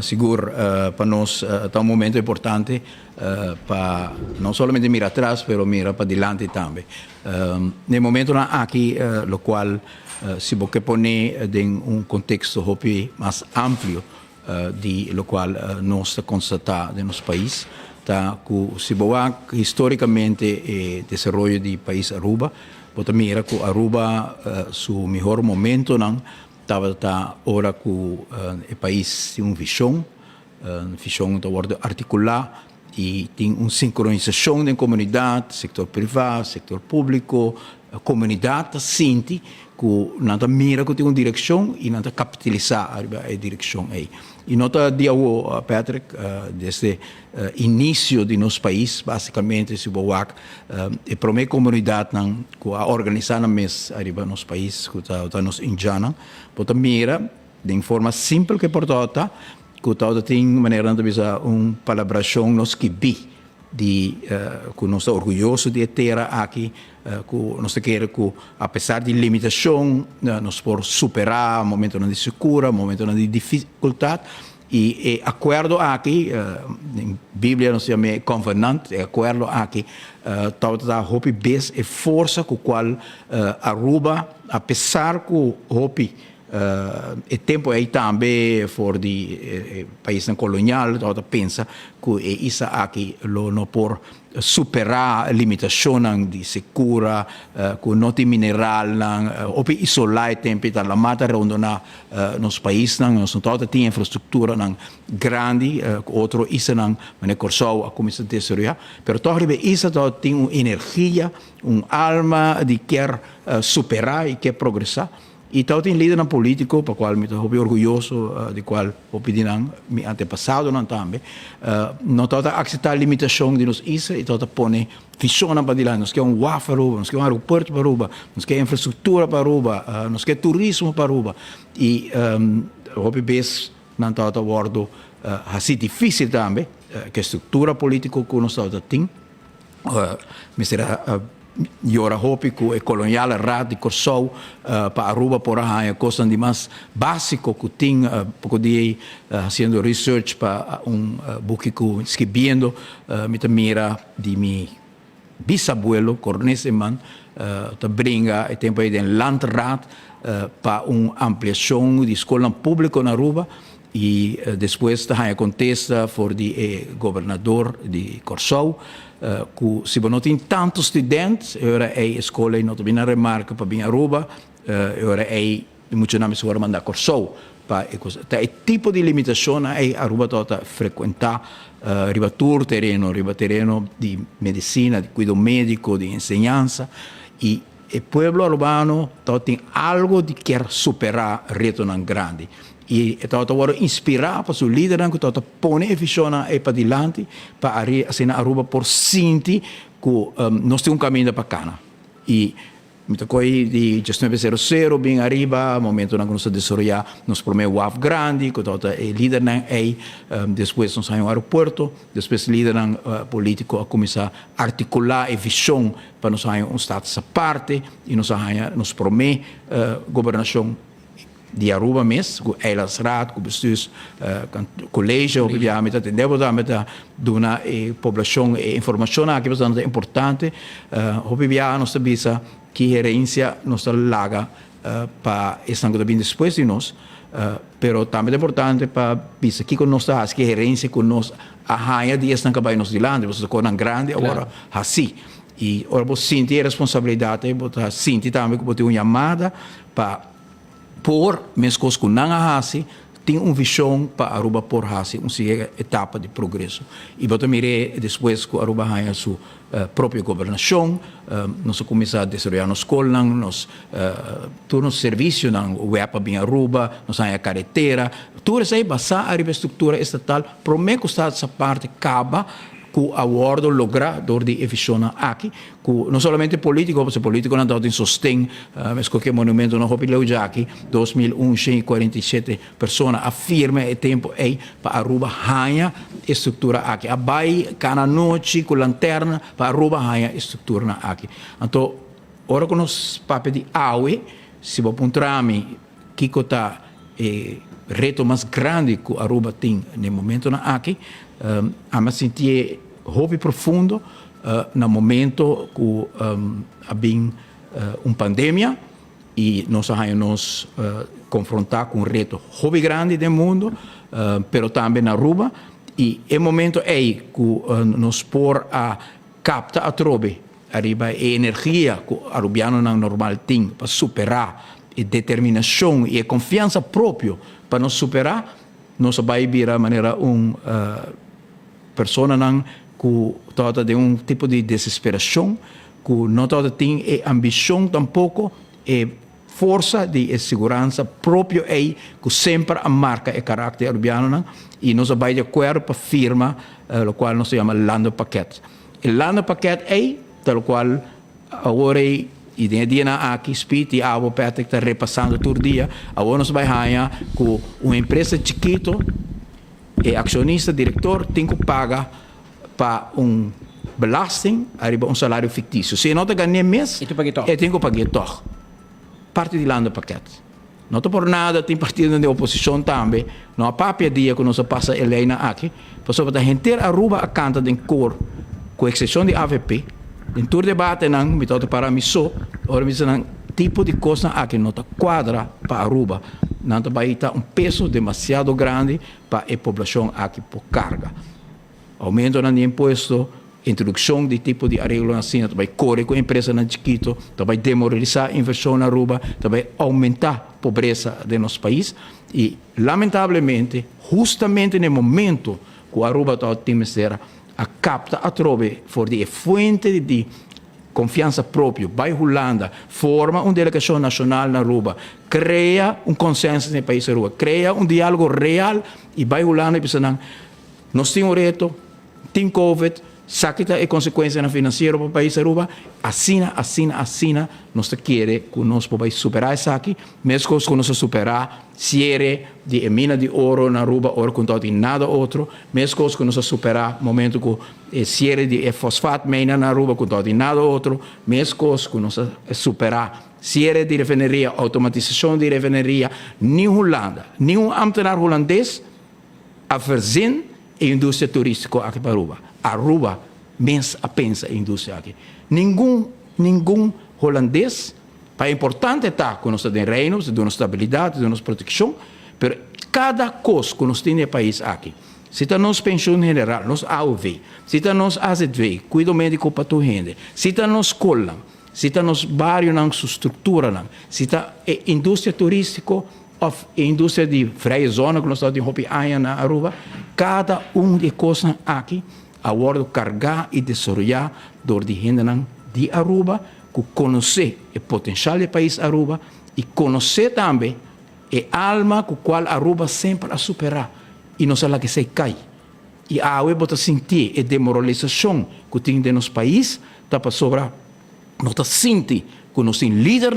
seguro para nós está um momento importante para não somente mirar atrás, mas mirar para diante também. No momento aqui, o qual se pode pôr em contexto mais amplo, de lo qual nós constatamos no nosso país, tá, que se pode historicamente o desenvolvimento do país Aruba, pode mirar que Aruba seu melhor momento não estava ora que o país tem uma visão de articular e tem uma sincronização da comunidade, setor privado, setor público, comunidade sente que nada mira que tem uma direção e nada capitalizar a direção aí. E nota dia Patrick desde início de nosso país basicamente se boak e para a comunidade não que a organizar na mesa arriba nosso país que está nos indiana pode mira de forma simples que portata que tem maneira de bisa palabração nos que bi de que nós estamos orgulhosos de ter aqui que nós queremos que apesar de limitação nós podemos superar momento de segura momento de dificuldade e acordo aqui em Bíblia nós chama covenant acordo aqui toda a hope base e força com qual Aruba apesar que hope e tempo aí também for de país colonial toda pensa que isso aqui não por superar a limitação de segura que não tem mineral ou isolar tempo da la mata onde nos país nós toda tem infraestrutura grande outro isso não mas corso a comissão de segurança pero torre isso tem uma energia alma de quer superar e quer progressar. E tal tem líder político, para qual me estou orgulhoso, de qual opinião me antepassado também, não está aceitar a limitação de nos isso e está põe visão para diante. Nós queremos um WAF para Aruba, nós queremos um aeroporto para Aruba, nós queremos infraestrutura para Aruba, nós queremos turismo para Aruba. E o PBS não está abordo assim difícil também, que a estrutura política que nós temos, mas será Jora hopi que colonial rat de Corsou para Aruba por a coisa de mais básico que tem porque de fazendo research para book que escrevendo me mira de mi bisabuelo Corneseman te bringa e tempo aí de landrat para ampliação de escola pública na Aruba e depois a contesta for de governador de Corsou que se não tem tantos estudantes ora é escola e não tem a remarca para vir a Aruba ora é muito nome se mandar Corsou para é tipo de limitação é Aruba toda frequentar ribatur terreno de medicina de cuidado médico de enseñanza e o povo urbano tem algo de quer superar reto grande e estava inspirar para o líder que estava põe a visão para diante para assinar Aruba por sentir que nós temos caminho para cá e me tocou de gestão 00 bem arriba momento na nossa desenvolver nos primeiros WAF grande que estava líder aí depois nós saímos ao aeroporto depois líder político a começar a articular a visão para nós sair estado essa parte e nos promete governação de Aruba mesmo, com elas rat, com bestuurs, colégio, obviamente, atendemos a dar população e informação aqui bastante importante, obviamente nós sabemos que gerência nos laga para estar bem depois de nós, pero também é importante para ver que com nós está que gerência com nós a raia de estar acabando nos dilante, você com um grande agora assim. E ora você sente a responsabilidade, você sente também que você tem uma chamada para por mesmo que não hasi tem uma visão para Aruba por hasi uma etapa de progresso e vou também depois que Aruba tenha sua própria governação nós começar a desenvolver na escola nós todos os serviços na web bem Aruba nós a carretera tudo isso aí basar a estrutura estatal prometo que essa parte acaba que a acordo logrador de efficiência aqui, que não somente político, porque político não tem sostém, mas qualquer monumento não houve já aqui, 2.147 pessoas afirma o tempo aí para Aruba ganha estrutura aqui. A bai cada noite com lanterna para Aruba ganha estrutura aqui. Então, ora com os papéis de AUE, se vou apontar-me que está reto mais grande que Aruba tem no momento na aqui, a sentir hobby profundo no momento que havia pandemia e nós vamos confrontar com reto hobby grande do mundo, pero também na Aruba, e é momento aí que nos por a capta a trobe arriba a energia que o arubiano não normal tem para superar e determinação e confiança própria para nos superar, nós vai virar maneira pessoa não que toda de tipo de desesperação, que não toda tem ambição tampouco e força de segurança própria aí que sempre a marca e caráter arubiano não, e nós vai de acordo para firma o qual nós chama Land Paquete. O Land Paquete aí, tal qual agora e dia na aqui speed e a Patrick está repassando todo dia, agora nós vai ganhar com uma empresa chiquito e acionista, diretor, tem que pagar para belasting, arriba salário fictício. Se não te ganha mês, tem que pagar toch. Parte de Land Paquete. Não por nada, tem partido de oposição também. Não há papel dia que nós passa a lei na aqui, para a gente Aruba a canta de cor, com exceção de AVP, em todo debate não, me toca para mim só, ora me não tipo de coisa aqui não está quadra para Aruba, não vai estar peso demasiado grande para a população aqui por carga. Aumento no imposto, introdução de tipo de arreglo assim, vai correr com a empresa na chiquito, vai demoralizar a inversão na Aruba, vai aumentar a pobreza do nosso país e, lamentavelmente, justamente no momento que a Aruba está otimizada, a capta a trove for de fonte de confiança própria, vai Holanda, forma uma delegação nacional na Aruba, cria consenso no país Aruba, cria diálogo real e vai Holanda e pensa, nós temos reto, tem Covid, saquita e consequência financeira para o país Aruba, assina, nós queremos que nós possamos superar isso aqui, mesmo que nós superar, se de mina de ouro na Aruba, ou com todo e nada outro, mesmo que nós superar momento que se de fosfato meina na Aruba, com todo e nada outro, mesmo que nós superar, se de refineria, automatização de refineria, nenhum Holanda, nenhum ambtenaar holandês, a verzin a indústria turística aqui para Aruba. Aruba pensa em indústria aqui. Nenhum holandês, para importante está que nós temos reinos, temos estabilidade, temos proteção, mas cada coisa que nós temos no país aqui, se está nos pensão general, nos AUV, se está nos AZV, cuido médico para tua gente, se está nos escola, se está nos bairros, na sua estrutura, se está indústria turística, ou indústria de freie zona, que nós estamos em Hopi Aya na Aruba, cada de coisas aqui, a hora de carregar e desenvolver dor de gente de Aruba, que conhecer o potencial do país Aruba e conhecer também a alma com a qual Aruba sempre a superar e não sei lá que se cai. E a água pode sentir a demoralização que tem no nosso país, está para sobrar, não está sentir que nós temos líder,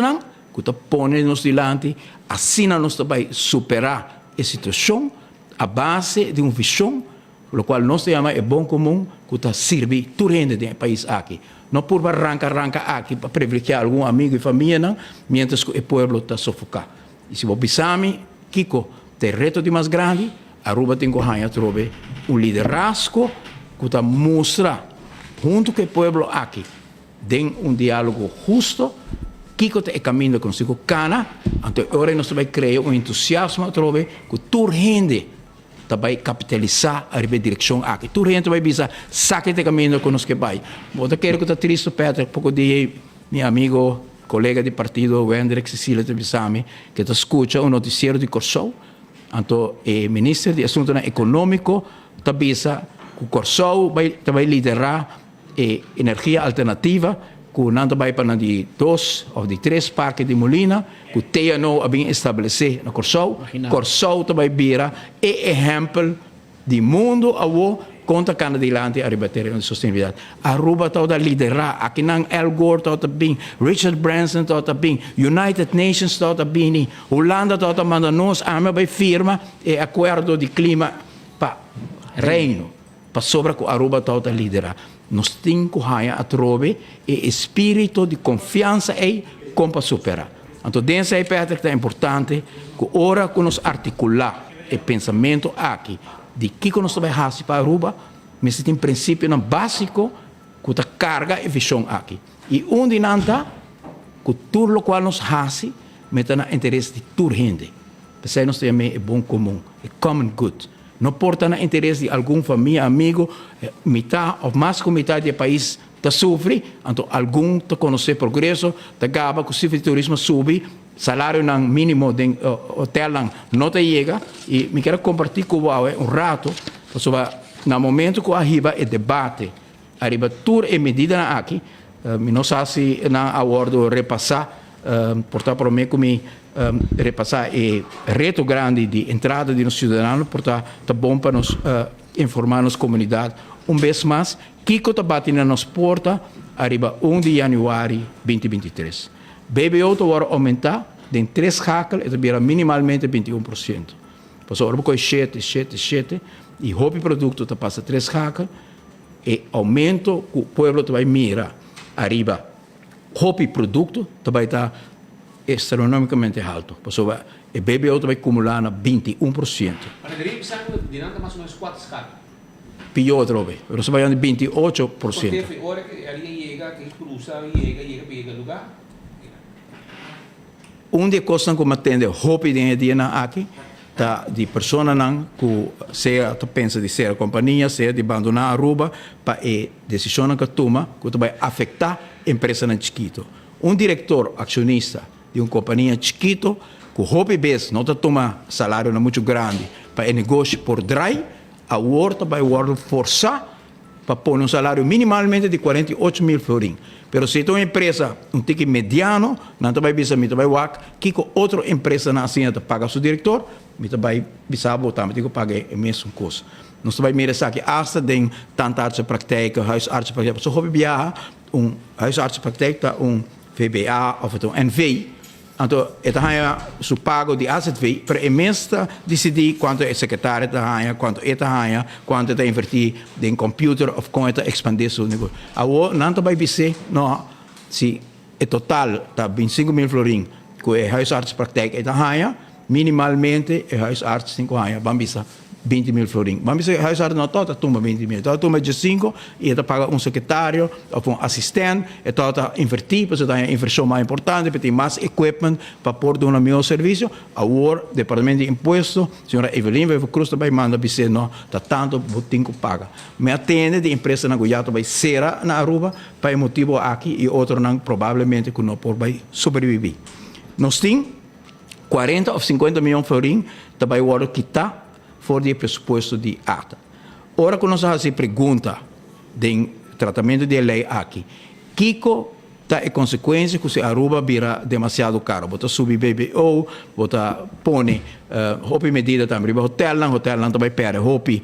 que está pondo-nos diante, assim nós vai superar a situação a base de uma visão, o qual nós chamamos bom comum, que está servir tudo gente do país aqui. Não por arrancar aqui para privilegiar algum amigo e família, não, mientras que o povo está sufocado. E se você pensar, Kiko, tem reto de mais grande, Aruba tem que ganhar liderazgo que está mostrar, junto com o povo aqui, tem diálogo justo, Kiko tem caminho consigo cana, então agora nós vamos criar entusiasmo, que toda gente vai capitalizar a direção aqui. Toda gente vai pensar, saque de caminho que nós que vai. Eu quero que está triste, Pedro, pouco de meu amigo, colega de partido, Wendrik Cecília Trebisami, que está escuta o noticiero de Corsou, então o ministro de Assuntos Econômicos está pensando que o Corsou vai liderar energia alternativa, que não vai para de 2 ou de 3 parques de Molina, que o TNO a bem estabelecer no Corsou. Corsou também vira exemplo de mundo contra candidato a rebater a sustentabilidade. Aruba está a liderar, aqui não Al Gore está bem, Richard Branson está bem, United Nations está bem, Holanda está mandando nós a firma e acordo de clima para reino, para sobre que Aruba está a liderar. Nós temos que ganhar a trove e espírito de confiança aí como para superar. Então, dessa é importante que ora que nós articular o pensamento aqui de que nós vamos fazer para Aruba, mas tem princípio básico que a carga e visão aqui. E onde não está, que tudo o qual nós fazemos, mas tem interesse de toda gente. Porque nós temos é bom comum, é common good. Não porta no interesse de alguma família, amigo, metade ou mais que metade do país está sofre, então algum está conhecer progresso, está gaba que o civil turismo sube, salário não mínimo de hotel não chega, e me quero compartilhar com você rato, sobre no momento que arriba o debate, arriba tudo é medida aqui, não sei se na acordo repassar, portanto para mim como repassar o reto grande de entrada de nos cidadãos, portanto é bom para nos informar nos comunidade. Vez mais, Kiko está batendo na nossa porta, arriba 1 de janeiro de 2023. BBO vai aumentar de 3 hackles e vai minimalmente 21%. Passou agora com 7, e o produto está passa 3 hackles, e aumento que o povo vai mirar, arriba, o produto vai estar astronomicamente alto. Passou o BBO vai acumular na 21%. Para derivar, dinâmica mais ou menos 4 hackles. Pior trove, pero se vayan de 28%. Porque foi hora que alguém chega, que cruza, chega lugar. Onde costam como atende hopi de dia na aqui, tá de persona não que seja tu pensa de ser a companhia, seja de abandonar a Aruba, para a decisão que toma, que vai afetar a empresa na chiquito. Diretor acionista de uma companhia chiquito, que o hopi base não toma salário não muito grande para o negócio por dry, a Word vai forçar para pôr um salário minimalmente de 48 mil florins. Mas se é uma empresa, um ticket mediano, não vai bisa, me vai wak, que outra empresa na assim paga seu diretor, me vai bisa botar, me paga a mesma coisa. Não se vai mirar aqui, hasta tem tandartsenpraktijk, huisartsenpraktijk, zo hobby viaja, huisartsenpraktijk, VBA of een NV. Então, su pago de AZV, para a mesta decidir quanto é secretário da quanto é quanto está investir em computer ou quanto está expandir seu negócio. Agora, não vai dizer, não, se é total está 25 mil florins, que é huisartsenpraktijk minimalmente é huisarts 5 anos, vamos dizer 20 mil florins. Vamos dizer, huisarts não toda toma 20 mil, toda toma 5 e está paga um secretário ou um assistente, e toda invertir, porque tem inversão mais importante, porque tem mais equipment para pôr um melhor serviço. Agora, o Departamento de Imposto, a senhora Evelyn vai cruz também manda dizer, não, está tanto, botinho paga. Me atende de empresa na Goiás vai ser na Aruba, para motivo aqui, e outro não, provavelmente, que não por vai sobreviver. Nós temos 40 ou 50 milhões de florins, também agora quitar fora do pressuposto de ata. Ora que nós fazemos pergunta do tratamento de lei aqui, Kiko está a consequência que se Aruba vira demasiado caro. Bota subir BBO, bota põe hopi medida também, hotel não também perde hopi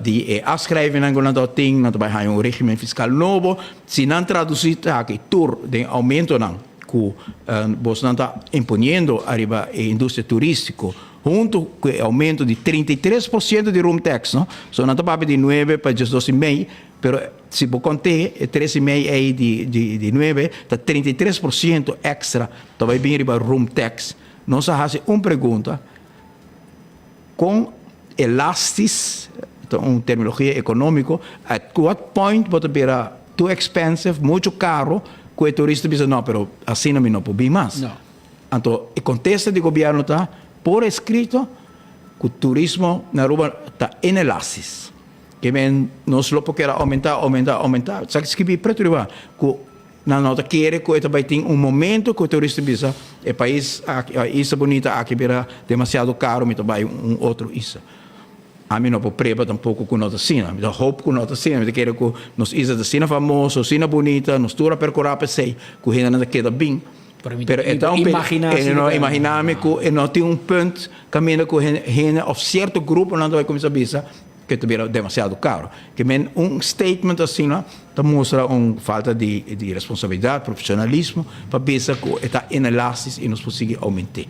de afschrijven não tem, não vai um regime fiscal novo. Se não traduzir aqui tur de aumento não, que você não está imponendo arriba a indústria turística, junto com o aumento de 33% de room tax, não? So não está de 9 para 12,5, mas se você contar 13,5 aí de 9, está 33% extra, vai vir para room tax. Nós fazemos uma pergunta com elastis, uma terminologia econômica, at what point pode virar too expensive, muito caro, que o turista diz, não, mas assim não pode vir mais. Então, o contexto do governo está por escrito que o turismo na Aruba está inelastis. Que não se pode aumentar. Só que escrevi para tudo que na nota quer que vai ter momento que o turista diz, o país, a isla bonita, aqui vira demasiado caro, mas vai outro isla. A mim não pode preparar tampouco com nota sina, mas hope com nota sina, mas quero que nos islas da sina famoso, sina bonita, nos tura percorrer para sei, que ainda não queda bem. Pero então imaginar-me que não tem ponto caminho com gente ou certo grupo não vai começar a pensar que é demasiado caro. Que statement assim não mostra falta de responsabilidade, profissionalismo para pensar que está inelástico e nos conseguir aumentar.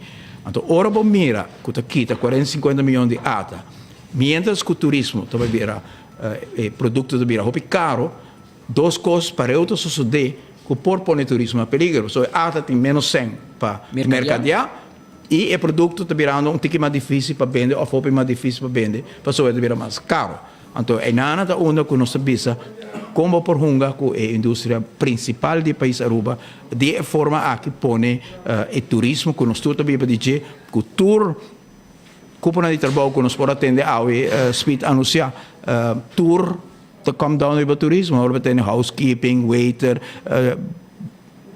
Então, ora bom mira que aqui está 40, 50 milhões de ata, mientras que o turismo também vira produto de vira caro, duas coisas para eu suceder que por pone turismo a peligro. So, ata tem menos 100 para mercadear e o produto está virando um tique mais difícil para vender, ou foi mais difícil para vender, para só virar mais caro. Então, é nada da onda que nós sabemos como por hunga com a indústria principal do país Aruba, de forma a que põe o turismo que nós também para dizer que o tour cúpula de trabalho que nós podemos atender ao speed anunciar tour to come down para turismo, agora tem housekeeping, waiter,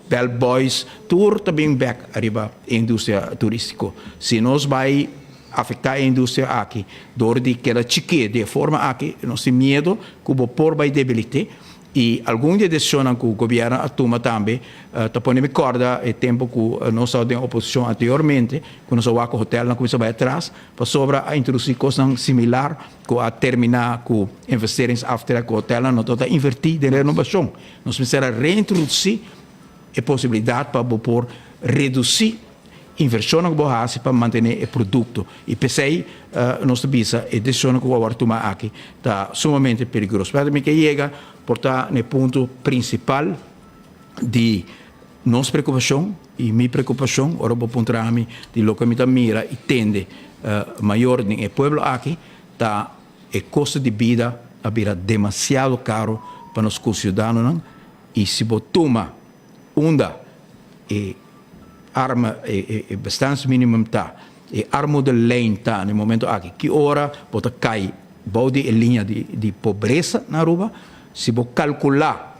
bellboys, tour também back arriba a indústria turística. Se nós vai afetar a indústria aqui, door de que ela chique, de forma aqui, nós temos medo que o por vai debilitar e algumas decisões que o governo toma também, tá pondo me corda o tempo que nós estávamos em oposição anteriormente, quando nós o hotel na começou vai atrás, para sobra a introduzir coisas similar que a terminar com investimentos after o hotel, nós estamos a invertir em renovação. Nós precisamos reintroduzir a possibilidade para por reduzir inversão que você para manter o produto. E pensei, nós sabemos, a decisão que vamos tomar aqui está sumamente perigosa. Para mim que chega, portar no ponto principal de nossa preocupação e minha preocupação, ora vou apontar a mim de lo que me mira e tende maior no povo aqui, está o custo de vida a virar demasiado caro para os cidadãos e se você toma onda e arma e bastante mínimo tá e arma de lei tá no momento aqui que ora bota cai bode a linha de pobreza na Aruba se você calcular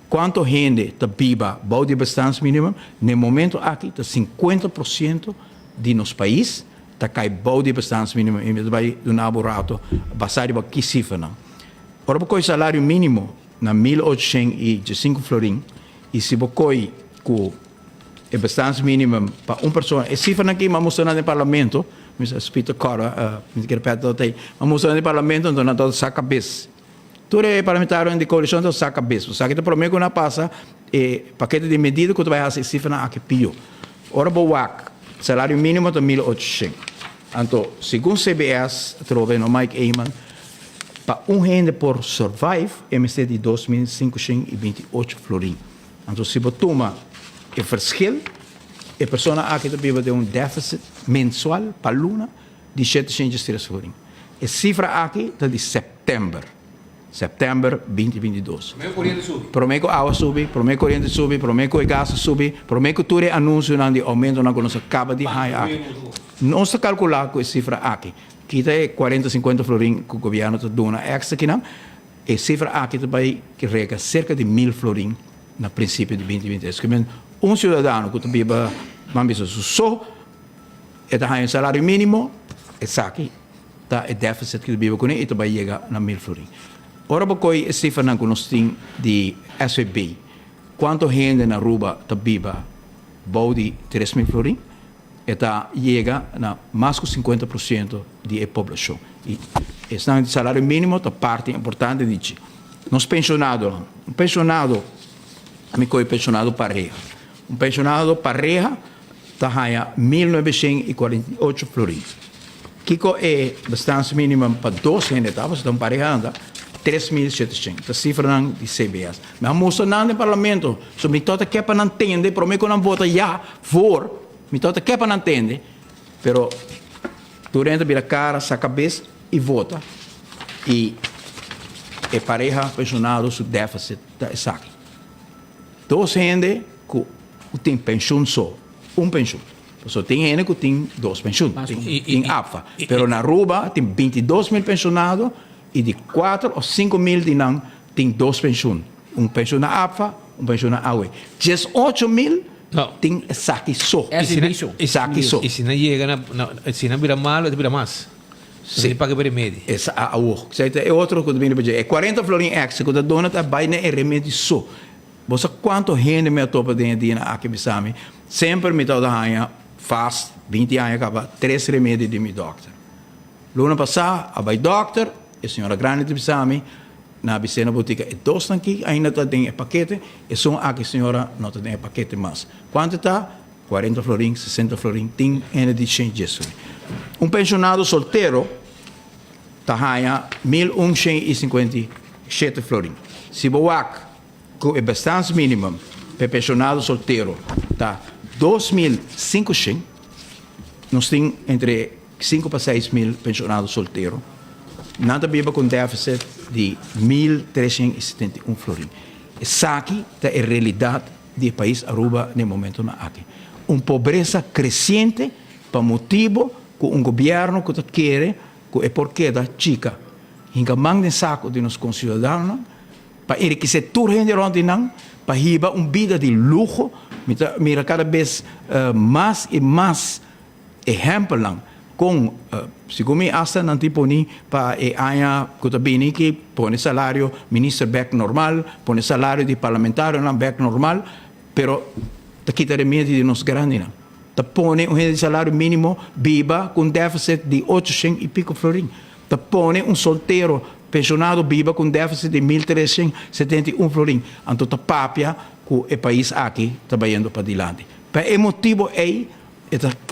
quanto gente tá viva bode bastante mínimo no momento aqui tá 50% de nosso país tá cai bode bastante mínimo e vai do naborato basado para que cifra não ora porque o salário mínimo na 1.805 florim e se você com é bastante mínimo para uma pessoa. E cifra aqui, mas mostrando no parlamento, Mr. Speaker Cora, mas mostrando no parlamento, então não saca cabeça. Todo é parlamentar de coalição, então saca cabeça. Saca que promete que não passa, paquete de medidas que tu vai fazer cifra aqui pior. Ora, boa, salário mínimo de 1.800. Então, segundo CBS, trove no Mike Eyman, para gente por survive, é de 2.528 florim. Então, se você toma o verschil, a pessoa aqui também tem déficit mensual para luna de 703 florim. A cifra aqui está de setembro 2022. Promete corrente sube. Promete que a água sube, promete que a corrente sube, promete que o gás sube, promete que todo o anúncio de aumento na nossa acaba de raio. Não se calcular com a cifra aqui. Que é 40, 50 florim que o governo está dando extra aqui, não? A cifra aqui também que rega cerca de 1.000 florim no princípio de 2023. Cidadão que também vai só é um salário mínimo, é aqui, tá é déficit que vive com ele e também chega a 1.000 florim. Ora, porque a cifra que nós temos de SVB, quanto gente na Aruba está vive de 3.000 florim, chega a mais de 50% da população. E esse salário mínimo é parte importante de dizer. Nós pensionados, pensionado pareja. Pensionado pareja está ganhando 1.948 florim. Kiko é bastante mínimo para 2 gente, então pareja anda 3.700. A cifra de CBS. Mas mostra nada no parlamento. So, me toda que para não entender, para mim que não vota já, me toda que para não entender, pero durante vira cara, sa cabeça e vota. E a pareja pensionado, seu déficit está aqui. 2 gente que tem pensão só, pensão. Só tem gente que tem 2 pensões, tem APFA. Mas na Aruba tem 22.000 pensionados e de 4 ou 5.000 de não tem 2 pensões. Pensão na APFA, pensão na AUE. 18.000 tem saque só. Saque só. E se não chega, se não vira mal, vira mais. Você paga para remédio. É outro que eu também dizer. É 40 florim extra que a dona está vai na remédio só. Você quanto gente me topa dentro aqui bisami sempre me toda ganha fast 20 anos acaba 3 remédios de meu doctor. Luna passada a vai doctor a senhora grande de bisami na bicena botica e 2 aqui ainda tá tem paquete e são aqui senhora não tá tem paquete mais. Quanto está 40 florim, 60 florim tem ainda de change isso. Pensionado solteiro tá ganha 1.157 florim. Se boac com o bastante mínimo para pensionado solteiro. Tá 2.500, nós temos entre 5 para 6 mil pensionados solteiros. Nada vive com déficit de 1.371 florins. Essa aqui é a realidade do país Aruba no momento na aqui. Uma pobreza crescente por motivo que um governo que quer que é porque da chica hinga mangden saco de nos concidadãos para enriquecer tudo gente onde não para riba vida de luxo mira cada vez mais e mais exemplo lang com segundo me hasta não tipo ni para aya kutabini que põe salário ministro back normal põe salário de parlamentar não back normal pero ta kita remete de nos grande não ta põe salário mínimo viva com déficit de 800 e pico florin ta põe solteiro pensionado viva com déficit de 1.371 florin então ta papia que o país aqui está indo para diante para esse motivo é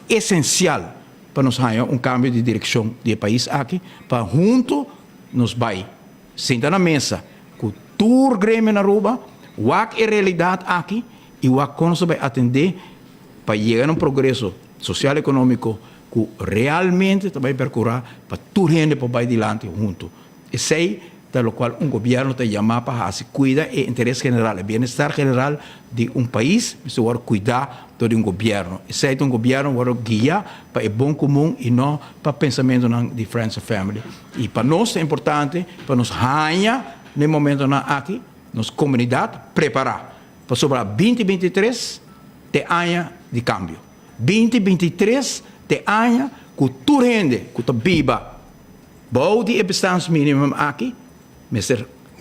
essencial para nós ganhar cambio de direção do país aqui, para junto nos vai sentar na mesa com todo o grêmio na Aruba, o que é realidade aqui e o que nós vai atender para chegar a um progresso social e econômico que realmente vai percorrer para toda a gente para ir adiante junto. E sei pelo qual governo está chamado para se cuidar do interesse general, o bem-estar general de país, mas vai cuidar de governo. E sei que governo vai guiar para o bom comum e não para o pensamento de friends and family. E para nós é importante, para nós ganhar no momento aqui, nossa comunidade, preparar para sobre 2023 ter ano de cambio. 2023 ter ano que toda gente que está viva, bom de substância mínima aqui, mas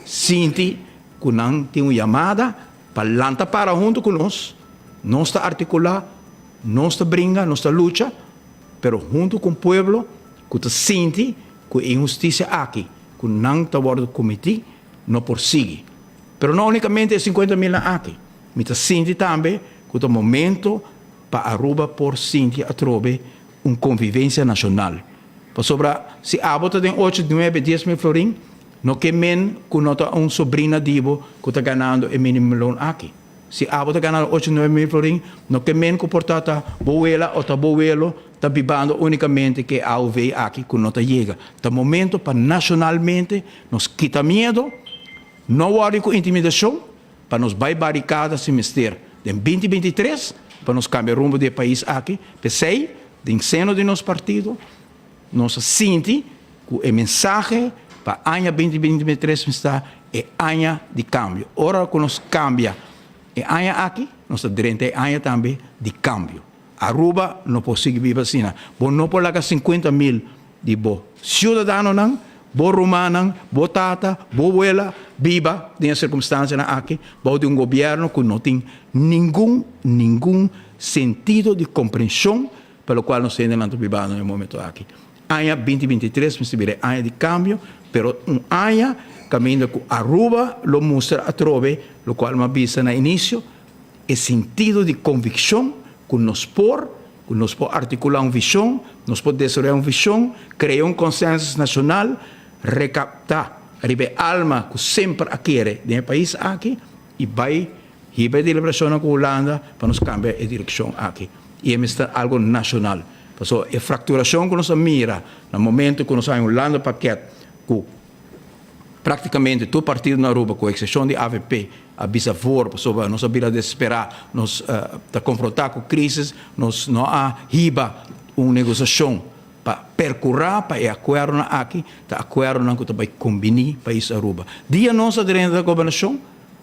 sinti que não tem uma chamada para lançar para junto conosco, não está articular, não está brinca, não está luta, mas junto com o povo, que está sente que a injustiça aqui, que não está sendo cometido, não persegue. Mas não unicamente 50 mil aqui, mas está sente também que é o momento para Aruba por sentir a trove uma convivência nacional. Para sobrar, se a bota tem 8, 9, 10 mil florin, não que men que nota sobrinho divo que está ganhando o mínimo loan aqui. Se a está ganhando 8, 9 mil florin, não que men que portata boela ou tá boelo está vivendo unicamente que a UV aqui que não chega. Tá momento para nacionalmente nos quita medo, não worry com intimidação, para nos vai barricada se mister. Em 2023, para nos cambiar rumbo do país aqui, pensei, de seno de nosso partido, nós sente que o mensagem para o ano 2023 está é ano de cambio. Ora que nos cambia é ano aqui, nós direito é ano também de cambio. Aruba não pode viver assim. Bom, não pode lagar 50 mil de bo cidadano não, bo romano, bo tata, bo abuela, viva nessa circunstância aqui, bo de governo que não tem nenhum sentido de compreensão pelo qual nós estamos vivendo no momento aqui. Ano 2023 me servirá ano de cambio, pero ano caminho que Aruba lo mostra a trove, lo qual me avisa no início, é sentido de convicção que nos pode articular uma visão, nos pode desenvolver uma visão, criar consenso nacional, recaptar a alma que sempre quer no país aqui e vai a deliberação com a Holanda para nos cambiar a direção aqui. E é algo nacional. Então, a fracturação que nós mira no momento que nós temos um Holanda paquete que praticamente todo partido na Aruba, com exceção de AVP, avisa for, nós sabemos desesperar, nós confrontar com crises, nós não há riba uma negociação para percorrer, para acordo aqui, para acordo que vai combinar país Aruba. Dia nossa dentro da governação,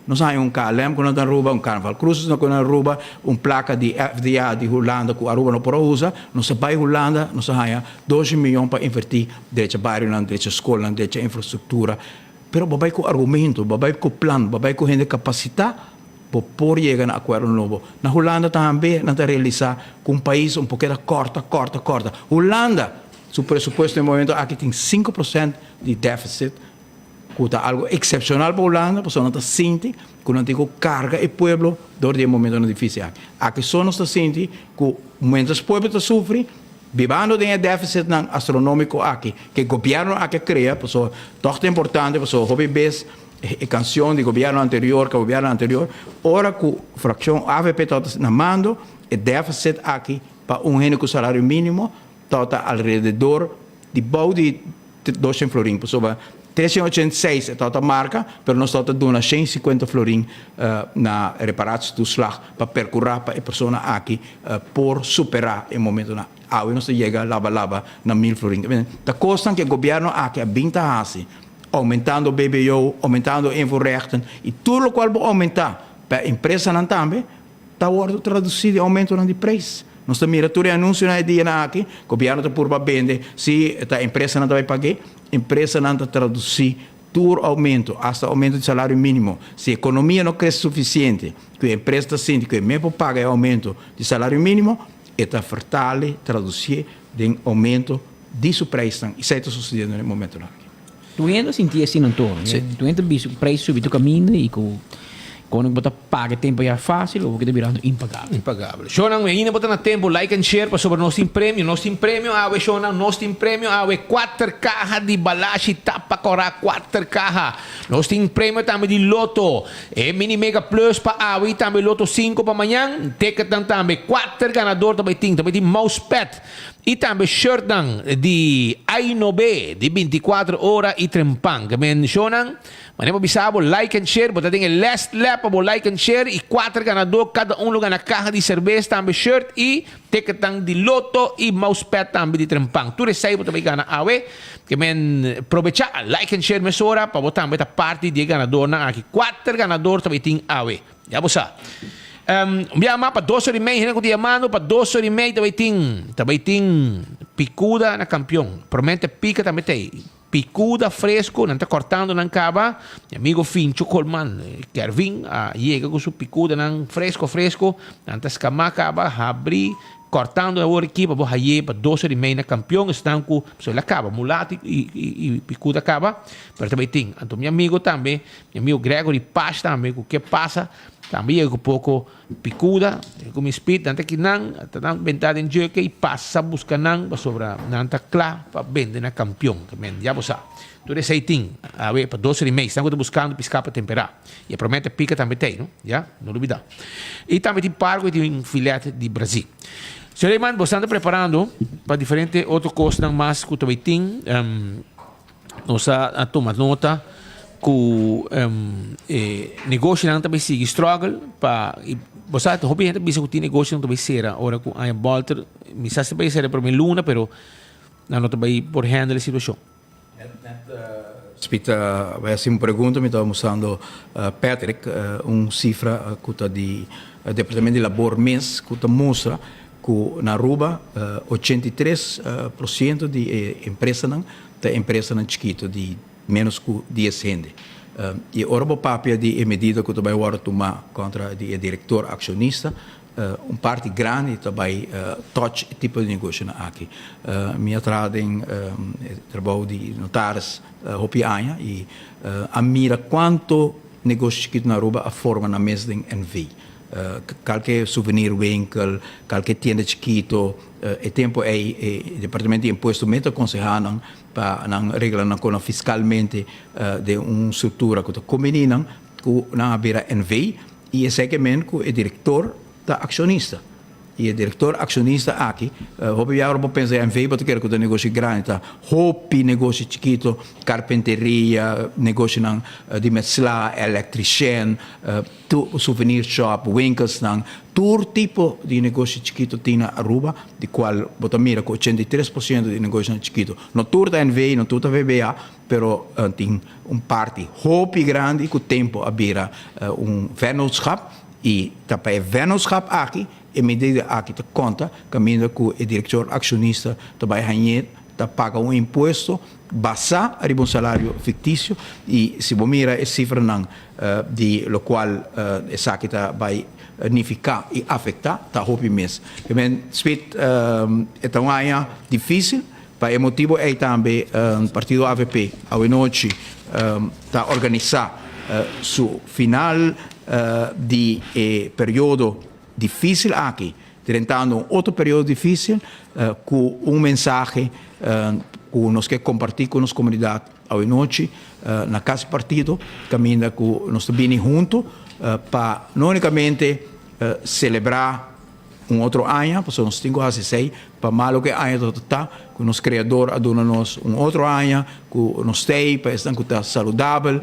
nós temos KLM que não está Aruba, Carnaval Cruzes não está Aruba, placa de FDA de Holanda que Aruba não pode usar, nós vai Holanda, nós temos 12 milhões para investir direito a bairro, direito a escola, direito a infraestrutura. Pero babay ko argumento, babay ko plan, babay ko hindi kapasita, por llegar a acordo novo. Na Holanda também não está realizar com um país um pouquinho corta. Holanda, seu pressuposto no momento aqui tem 5% de déficit, que é algo excepcional para a Holanda, porque não está sente que não tem carga e povo durante o momento difícil. Aqui só não está sente que momentos o povo está sofrendo, vivendo de déficit astronômico aqui, que o governo aqui cria, porque é importante, porque o hobby base canción de gobierno anterior, ora que fracción AVP está namando, el déficit aquí para un único salario mínimo, está alrededor de bouw de 200 florin. Por sobre 386 está a marca, pero nós estamos dando 150 florin na reparatie toeslag para percorrer para a pessoa aqui por superar o momento na água não se chega lava na 1000 florin. Da custa que o governo aqui a 20 assim, aumentando o BBO, aumentando o invoerrechten e tudo o qual vai aumentar para a empresa não também, está traduzido em aumento de preço. Nós estamos mirando anúncio na dia aqui, o governo está por vender, se a empresa não vai pagar, a empresa não está traduzir todo aumento, até aumento de salário mínimo. Se a economia não cresce suficiente, que a empresa está sentindo que mesmo paga aumento de salário mínimo, está fortale traduzir em aumento de seu preço. Isso está sucedendo no momento aqui. Tu ainda sentia assim no torno, tu ainda visto o preço subir do caminho e quando você paga tempo é fácil ou porque virando impagável. Impagável. Shonan, ainda botando tempo, like and share para sobre nosso prêmio. Nosso prêmio, Shonan, nosso prêmio, 4 cajas de balashi tapa cora 4 cajas. Nosso prêmio também de loto. Mini Mega Plus para também loto 5 para amanhã. Ticket também 4 ganador também tem mousepad. E também shirt de Ainobe de 24 horas e trempang. Men Shonan, manemo bisabo like and share, bota tem el last lap para like and share e 4 ganador cada lugar na caja de cerveja também shirt e ticket de loto e mousepad também de trempang. Tu recebe bota bem gana awe que men aproveitar like and share mesora para botar também parte de ganador na aqui 4 ganador também tem awe. Já bosa. Biama para 2 horas e meia, que diamando para 2 horas e meia também tem picuda na campeão. Promete pica também tem. Picuda fresco, não está cortando não cava. Meu amigo Fincho Colman quer vir a chega com sua picuda não fresco, não está escamar cava, abrir cortando a hora aqui para bohar para 2 horas e meia na campeão, estão com pessoa lá cava, mulato e picuda cava. Mas também tem. Então meu amigo também, meu amigo Gregory Paz também, o que passa também um pouco picuda, com speed, tanto que não, está vendado em jeque e passa a buscar não, sobre não está claro para vender na campeão, também, já você sabe. Tudo isso aí tem, a ver, para 12 e meio, estão buscando piscar para temperar. E promete pica também tem, não? Já? Não duvidar. E também tem pargo e tem um filete de Brasil. Senhor Iman, você está preparando para diferentes outras coisas, não mais que também tem, nós a tomar nota, que negócio não também sigue struggle para você hobby gente bisa que negócio não também será ora com a Walter me sabe bem será para mim luna pero não também por handle a situação. Spita, vai assim uma pergunta me estava mostrando Patrick cifra que está de departamento de labor mês que está mostra que na Aruba 83% de empresa não da empresa não chiquito de menos que 10 gente. E ora o papel de medida que também vai tomar contra o diretor acionista, parte grande também touch tipo de negócio aqui. Minha tradem trabalho de notários hopianha e a mira quanto negócio que na Aruba a forma na mesa de NV. Qualquer souvenir winkel, qualquer tienda chiquito, e tempo é o departamento de imposto mete aconselhando para não regrar não fiscalmente de uma estrutura que combina com na beira NV e é segmento com o diretor da acionista. E o diretor acionista aqui, houve já para pensar em NV, porque quero que o negócio grande tá, houve negócio chiquito, carpinteria, negócio não de mescla, eletricien, souvenir shop, winkels não, todo tipo de negócio chiquito tem na Aruba, de qual bota mira com 83% de negócio chiquito. Não tudo da NV, não tudo da VBA, pero tem parte houve grande que o tempo abira vennootschap e também vennootschap aqui. E medida aqui te conta, caminho que o diretor acionista também ganha, paga imposto, basa a salário fictício e se você mira a cifra não, de lo qual essa aqui vai unificar e afetar, está roupa mês. Então é difícil, para o motivo é também o partido AVP, à noite, está organizar seu final de período difícil aqui, tentando outro período difícil com mensagem que nós queremos compartilhar com a comunidade hoje noite na casa partido, caminha com nós bem junto para não unicamente celebrar outro ano, porque nós temos que fazer para malo que ano está, que o nosso criador aduna-nos outro ano, que nós temos, para estar que saudável,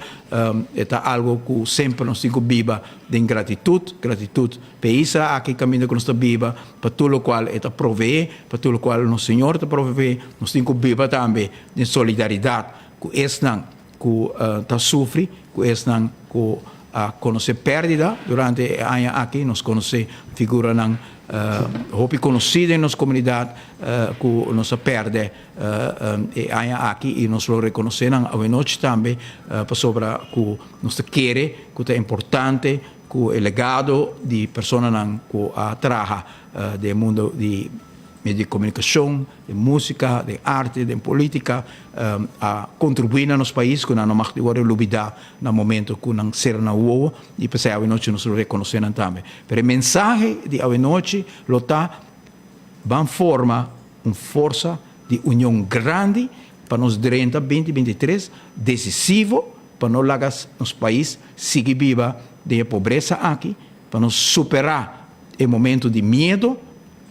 é algo que sempre nós temos que viver de gratitude para isso aqui caminho que nós viver, para tudo o qual é prover, para tudo o qual o Senhor está prover, nós temos que viver também de solidariedade, que esse não que está sofre, que esse não que conhecer perda durante o ano aqui, nós conhecemos figura não hopi conhecida em nossa comunidade que nós perde aqui e nós lo reconhecemos a noite também para sobre que nós quer que é importante que o legado de pessoas que trabalham do mundo de meio de comunicação, de música, de arte, de política, a contribuir no nosso país, que não mais agora olvidar no momento que não ser na rua, e para a noite nós reconhecemos também. Mas o mensagem de a noite está van forma uma força de união grande para nós durante 2023, decisivo para nós largar nosso país seguir viva de pobreza aqui, para nós superar o momento de medo.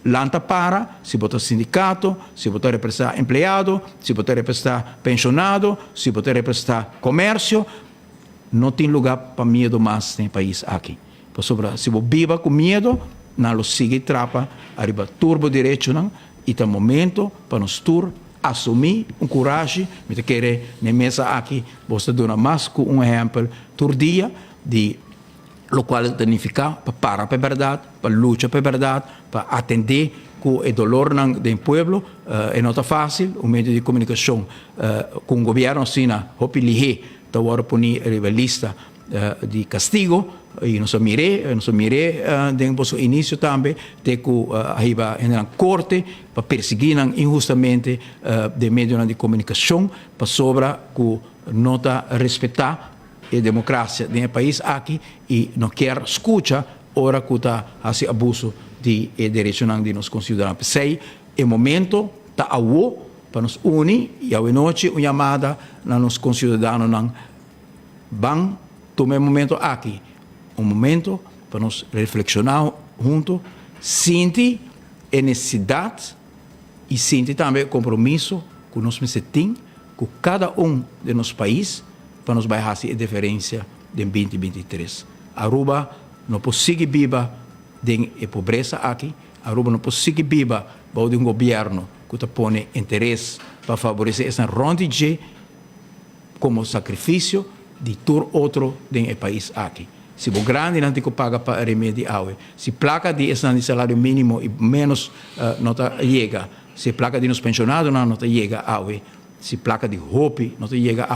Lanta para, se botar sindicato, se botar representar empregado, se botar representar pensionado, se botar representar comércio, não tem lugar para medo mais no país aqui. Se você vive com medo, não lo sigue trapa, arriba turbo direito, não? E tem momento para nós assumir coragem, me querer na mesa aqui, você dá mais que exemplo, todo dia de lo qual significa para a verdade, para lutar para a verdade, para atender com o dolor do povo, é não fácil, o meio de comunicação com o governo assim, hopi lihe, tá agora punir a lista de castigo, e nós mirei desde o início também, de que arriba na corte para perseguir injustamente de meio de comunicação, para sobre que não respeitar a democracia no país aqui e não quer escutar ora que está fazendo abuso de direitos de nossos concidadãos. Sei, é momento está para nos unir e a noite uma chamada a nossos concidadãos vão tomar momento aqui, momento para nos reflexionar junto, sentir a necessidade e sentir também o compromisso que nós temos com cada de nossos países para nos vai fazer a diferença em 2023. Aruba não pode viver de pobreza aqui, Aruba não pode viver de governo que põe interesse para favorecer essa ronde como sacrifício de todo outro do país aqui. Se o grande não tem que pagar para remediar, se placa de salário mínimo e menos não chega, se placa de nos pensionados não chega, se placa de roupa não chega,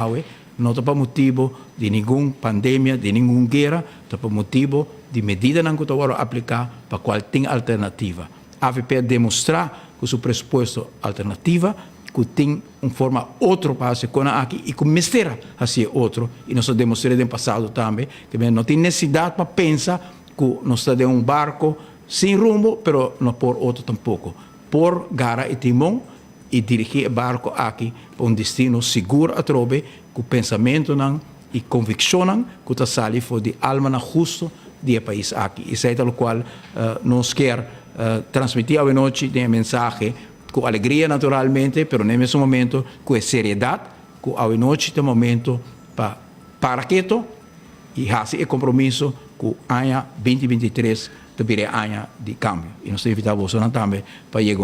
não é por motivo de nenhuma pandemia, de nenhuma guerra, é por motivo de medida que estão a aplicar para qual tem alternativa. A AVP demonstrar que o seu pressuposto alternativa, que tem uma forma outra para ser aqui e que mistura a ser outro. E nós demonstramos no passado também que não tem necessidade para pensar que nós estamos em barco sem rumo, mas não por outro tampouco. Por gara e timão e dirigir o barco aqui para um destino seguro a trobe, com pensamento e convicção que está saindo for de alma justo do país aqui. Isso é o qual nós quer transmitir a noite de mensagem com alegria naturalmente, mas nesse momento com seriedade, com a noite de momento para quieto e fazer o compromisso que o ano 2023 também é ano de cambio. E nós invitamos também para chegar